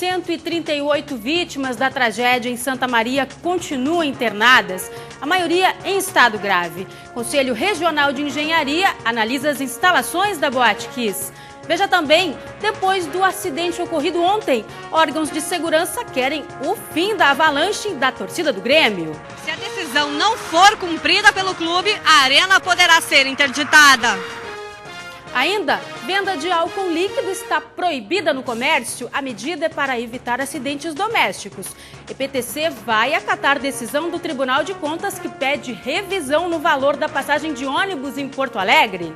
138 vítimas da tragédia em Santa Maria continuam internadas, a maioria em estado grave. O Conselho Regional de Engenharia analisa as instalações da Boate Kiss. Veja também, depois do acidente ocorrido ontem, órgãos de segurança querem o fim da avalanche da torcida do Grêmio. Se a decisão não for cumprida pelo clube, a arena poderá ser interditada. Ainda, venda de álcool líquido está proibida no comércio. A medida é para evitar acidentes domésticos. EPTC vai acatar decisão do Tribunal de Contas que pede revisão no valor da passagem de ônibus em Porto Alegre.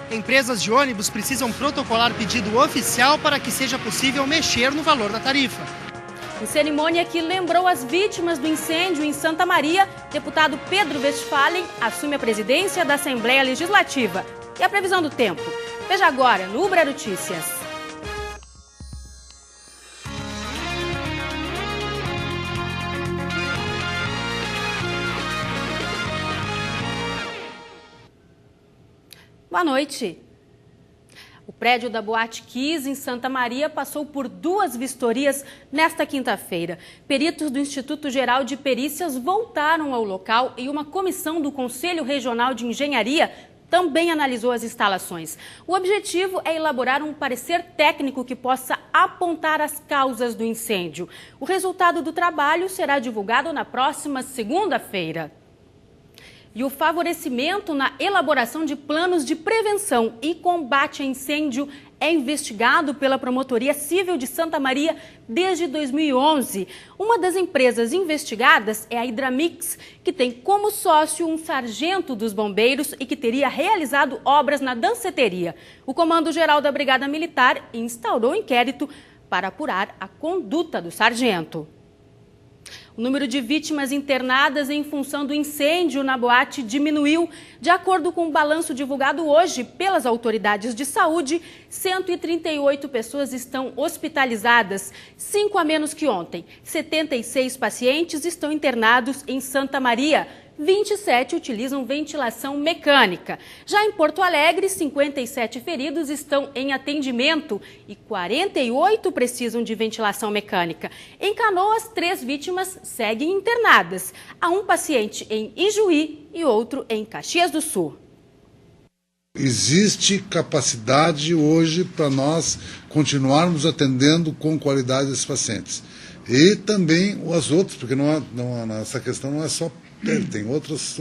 Empresas de ônibus precisam protocolar pedido oficial para que seja possível mexer no valor da tarifa. Em cerimônia que lembrou as vítimas do incêndio em Santa Maria, deputado Pedro Westphalen assume a presidência da Assembleia Legislativa. E a previsão do tempo? Veja agora no Ubra Notícias. Boa noite. O prédio da Boate Kiss, em Santa Maria, passou por 2 vistorias nesta quinta-feira. Peritos do Instituto Geral de Perícias voltaram ao local e uma comissão do Conselho Regional de Engenharia também analisou as instalações. O objetivo é elaborar um parecer técnico que possa apontar as causas do incêndio. O resultado do trabalho será divulgado na próxima segunda-feira. E o favorecimento na elaboração de planos de prevenção e combate a incêndio é investigado pela Promotoria Civil de Santa Maria desde 2011. Uma das empresas investigadas é a Hidramix, que tem como sócio um sargento dos bombeiros e que teria realizado obras na danceteria. O Comando-Geral da Brigada Militar instaurou inquérito para apurar a conduta do sargento. O número de vítimas internadas em função do incêndio na boate diminuiu. De acordo com o balanço divulgado hoje pelas autoridades de saúde, 138 pessoas estão hospitalizadas, 5 a menos que ontem. 76 pacientes estão internados em Santa Maria. 27 utilizam ventilação mecânica. Já em Porto Alegre, 57 feridos estão em atendimento e 48 precisam de ventilação mecânica. Em Canoas, 3 vítimas seguem internadas. Há um paciente em Ijuí e outro em Caxias do Sul. Existe capacidade hoje para nós continuarmos atendendo com qualidade esses pacientes. E também os outros, porque essa questão não é só tem outras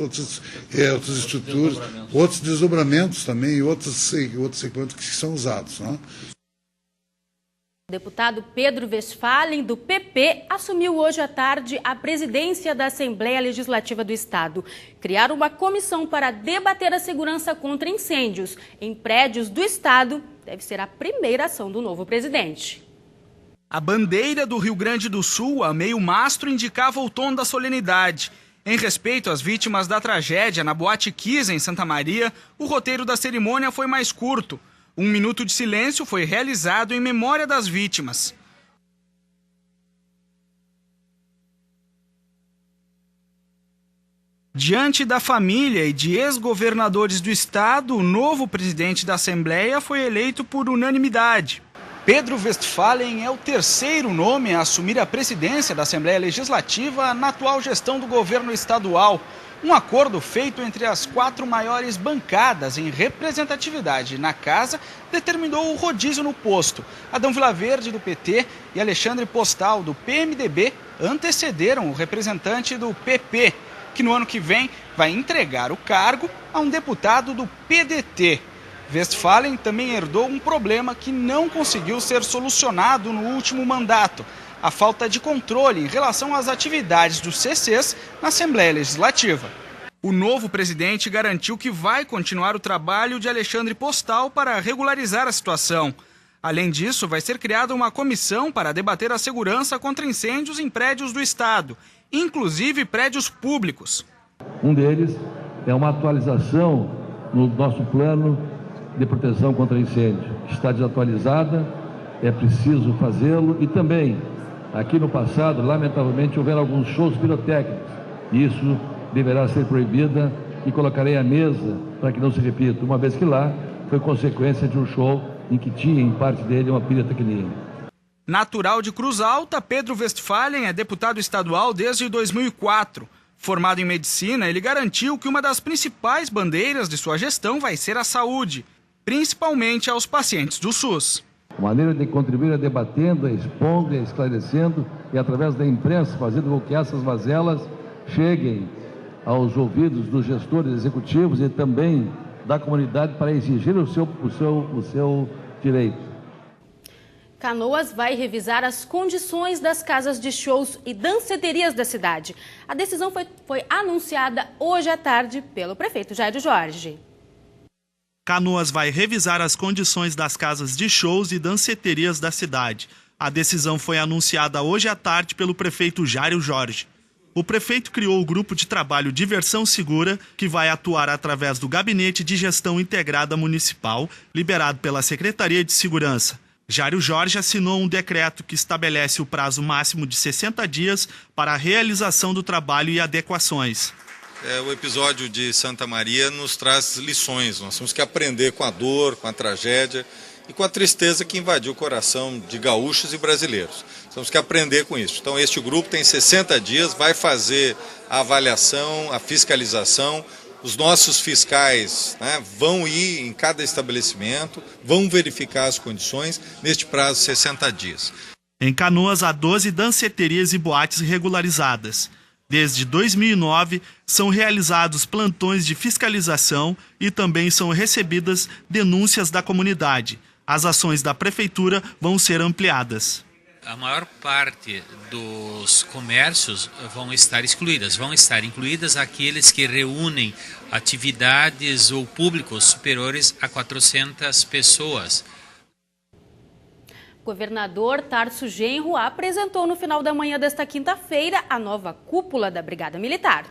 estruturas, outros desdobramentos também e outros equipamentos que são usados. Né? O deputado Pedro Westphalen, do PP, assumiu hoje à tarde a presidência da Assembleia Legislativa do Estado. Criar uma comissão para debater a segurança contra incêndios em prédios do Estado deve ser a primeira ação do novo presidente. A bandeira do Rio Grande do Sul, a meio mastro, indicava o tom da solenidade. Em respeito às vítimas da tragédia na Boate Kiss, em Santa Maria, o roteiro da cerimônia foi mais curto. 1 minuto de silêncio foi realizado em memória das vítimas. Diante da família e de ex-governadores do estado, o novo presidente da Assembleia foi eleito por unanimidade. Pedro Westphalen é o 3º nome a assumir a presidência da Assembleia Legislativa na atual gestão do governo estadual. Um acordo feito entre as 4 maiores bancadas em representatividade na casa determinou o rodízio no posto. Adão Vilaverde, do PT, e Alexandre Postal, do PMDB, antecederam o representante do PP, que no ano que vem vai entregar o cargo a um deputado do PDT. Westphalen também herdou um problema que não conseguiu ser solucionado no último mandato: a falta de controle em relação às atividades dos CCs na Assembleia Legislativa. O novo presidente garantiu que vai continuar o trabalho de Alexandre Postal para regularizar a situação. Além disso, vai ser criada uma comissão para debater a segurança contra incêndios em prédios do Estado, inclusive prédios públicos. Um deles é uma atualização no nosso plano de proteção contra incêndio. Está desatualizada, é preciso fazê-lo, e também, aqui no passado, lamentavelmente, houveram alguns shows pirotécnicos. Isso deverá ser proibida e colocarei à mesa para que não se repita, uma vez que lá foi consequência de um show em que tinha, em parte dele, uma pirotecnia. Natural de Cruz Alta, Pedro Westphalen é deputado estadual desde 2004. Formado em medicina, ele garantiu que uma das principais bandeiras de sua gestão vai ser a saúde, principalmente aos pacientes do SUS. A maneira de contribuir é debatendo, é expondo, é esclarecendo e através da imprensa fazendo com que essas mazelas cheguem aos ouvidos dos gestores executivos e também da comunidade para exigir o seu direito. Canoas vai revisar as condições das casas de shows e danceterias da cidade. A decisão foi anunciada hoje à tarde pelo prefeito Jairo Jorge. Canoas vai revisar as condições das casas de shows e danceterias da cidade. A decisão foi anunciada hoje à tarde pelo prefeito Jairo Jorge. O prefeito criou o grupo de trabalho Diversão Segura, que vai atuar através do Gabinete de Gestão Integrada Municipal, liberado pela Secretaria de Segurança. Jairo Jorge assinou um decreto que estabelece o prazo máximo de 60 dias para a realização do trabalho e adequações. O episódio de Santa Maria nos traz lições. Nós temos que aprender com a dor, com a tragédia e com a tristeza que invadiu o coração de gaúchos e brasileiros. Temos que aprender com isso. Então este grupo tem 60 dias, vai fazer a avaliação, a fiscalização. Os nossos fiscais, vão ir em cada estabelecimento, vão verificar as condições neste prazo de 60 dias. Em Canoas há 12 danceterias e boates regularizadas. Desde 2009, são realizados plantões de fiscalização e também são recebidas denúncias da comunidade. As ações da prefeitura vão ser ampliadas. A maior parte dos comércios vão estar excluídas. Vão estar incluídas aqueles que reúnem atividades ou públicos superiores a 400 pessoas. O governador Tarso Genro apresentou no final da manhã desta quinta-feira a nova cúpula da Brigada Militar.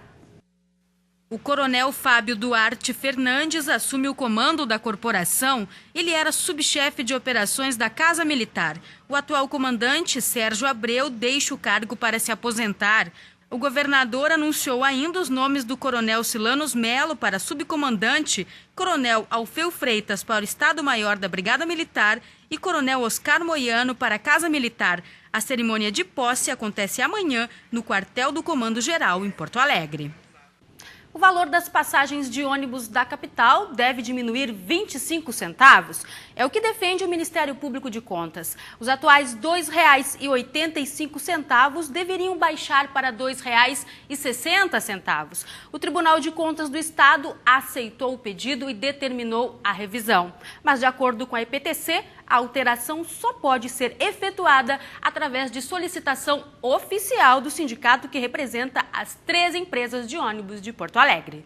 O coronel Fábio Duarte Fernandes assume o comando da corporação. Ele era subchefe de operações da Casa Militar. O atual comandante, Sérgio Abreu, deixa o cargo para se aposentar. O governador anunciou ainda os nomes do coronel Silanos Melo para subcomandante, coronel Alfeu Freitas para o Estado-Maior da Brigada Militar e coronel Oscar Moiano para a Casa Militar. A cerimônia de posse acontece amanhã no quartel do Comando Geral, em Porto Alegre. O valor das passagens de ônibus da capital deve diminuir 25 centavos. É o que defende o Ministério Público de Contas. Os atuais R$ 2,85 deveriam baixar para R$ 2,60. O Tribunal de Contas do Estado aceitou o pedido e determinou a revisão. Mas, de acordo com a EPTC, a alteração só pode ser efetuada através de solicitação oficial do sindicato que representa as 3 empresas de ônibus de Porto Alegre.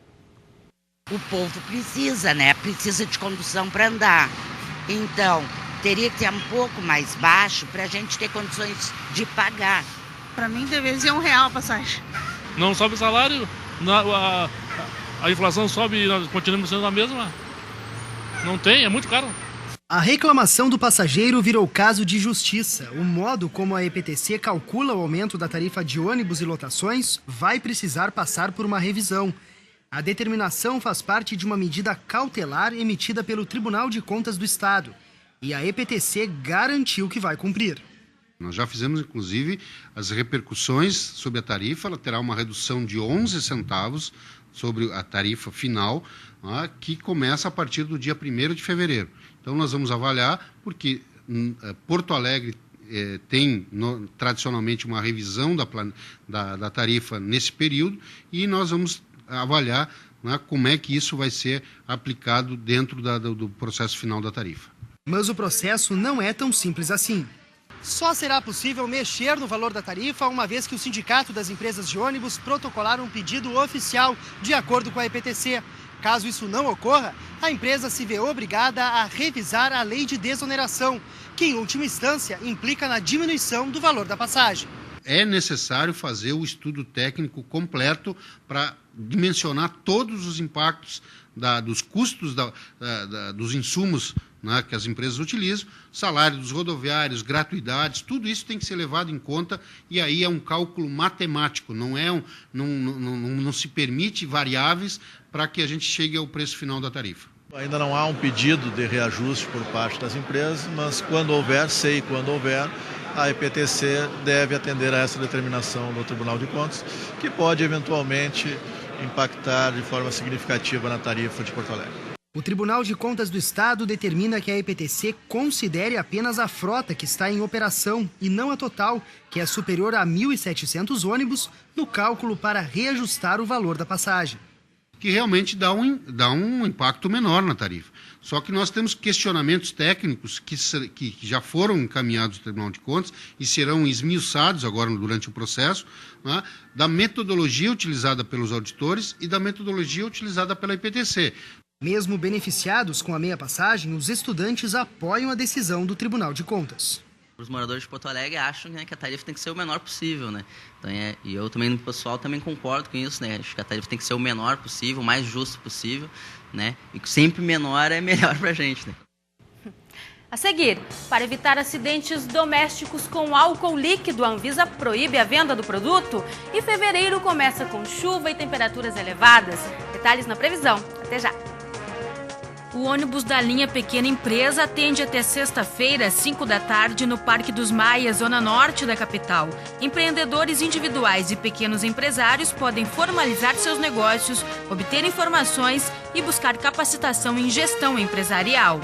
O povo precisa, Precisa de condução para andar. Então, teria que ser um pouco mais baixo para a gente ter condições de pagar. Para mim, deveria ser R$1 a passagem. Não sobe o salário, a inflação sobe e nós continuamos sendo a mesma. Não tem, é muito caro. A reclamação do passageiro virou caso de justiça. O modo como a EPTC calcula o aumento da tarifa de ônibus e lotações vai precisar passar por uma revisão. A determinação faz parte de uma medida cautelar emitida pelo Tribunal de Contas do Estado. E a EPTC garantiu que vai cumprir. Nós já fizemos, inclusive, as repercussões sobre a tarifa. Ela terá uma redução de 11 centavos sobre a tarifa final, que começa a partir do dia 1º de fevereiro. Então, nós vamos avaliar, porque Porto Alegre tem tradicionalmente uma revisão da tarifa nesse período, e nós vamos avaliar como é que isso vai ser aplicado dentro do processo final da tarifa. Mas o processo não é tão simples assim. Só será possível mexer no valor da tarifa uma vez que o Sindicato das Empresas de Ônibus protocolar um pedido oficial de acordo com a EPTC. Caso isso não ocorra, a empresa se vê obrigada a revisar a lei de desoneração, que em última instância implica na diminuição do valor da passagem. É necessário fazer o estudo técnico completo para dimensionar todos os impactos dos custos dos insumos que as empresas utilizam, salário dos rodoviários, gratuidades, tudo isso tem que ser levado em conta, e aí é um cálculo matemático, não se permite variáveis para que a gente chegue ao preço final da tarifa. Ainda não há um pedido de reajuste por parte das empresas, mas quando houver, a EPTC deve atender a essa determinação do Tribunal de Contas, que pode eventualmente impactar de forma significativa na tarifa de Porto Alegre. O Tribunal de Contas do Estado determina que a EPTC considere apenas a frota que está em operação e não a total, que é superior a 1.700 ônibus, no cálculo para reajustar o valor da passagem. Que realmente dá um impacto menor na tarifa. Só que nós temos questionamentos técnicos que já foram encaminhados ao Tribunal de Contas e serão esmiuçados agora durante o processo, né, da metodologia utilizada pelos auditores e da metodologia utilizada pela EPTC. Mesmo beneficiados com a meia passagem, os estudantes apoiam a decisão do Tribunal de Contas. Os moradores de Porto Alegre acham, né, que a tarifa tem que ser o menor possível, né? Então, e eu também, no pessoal, também concordo com isso, né? Acho que a tarifa tem que ser o menor possível, o mais justo possível, né? E que sempre menor é melhor pra gente, né? A seguir, para evitar acidentes domésticos com álcool líquido, a Anvisa proíbe a venda do produto e fevereiro começa com chuva e temperaturas elevadas. Detalhes na previsão. Até já! O ônibus da linha Pequena Empresa atende até sexta-feira, às 5 da tarde, no Parque dos Maias, zona norte da capital. Empreendedores individuais e pequenos empresários podem formalizar seus negócios, obter informações e buscar capacitação em gestão empresarial.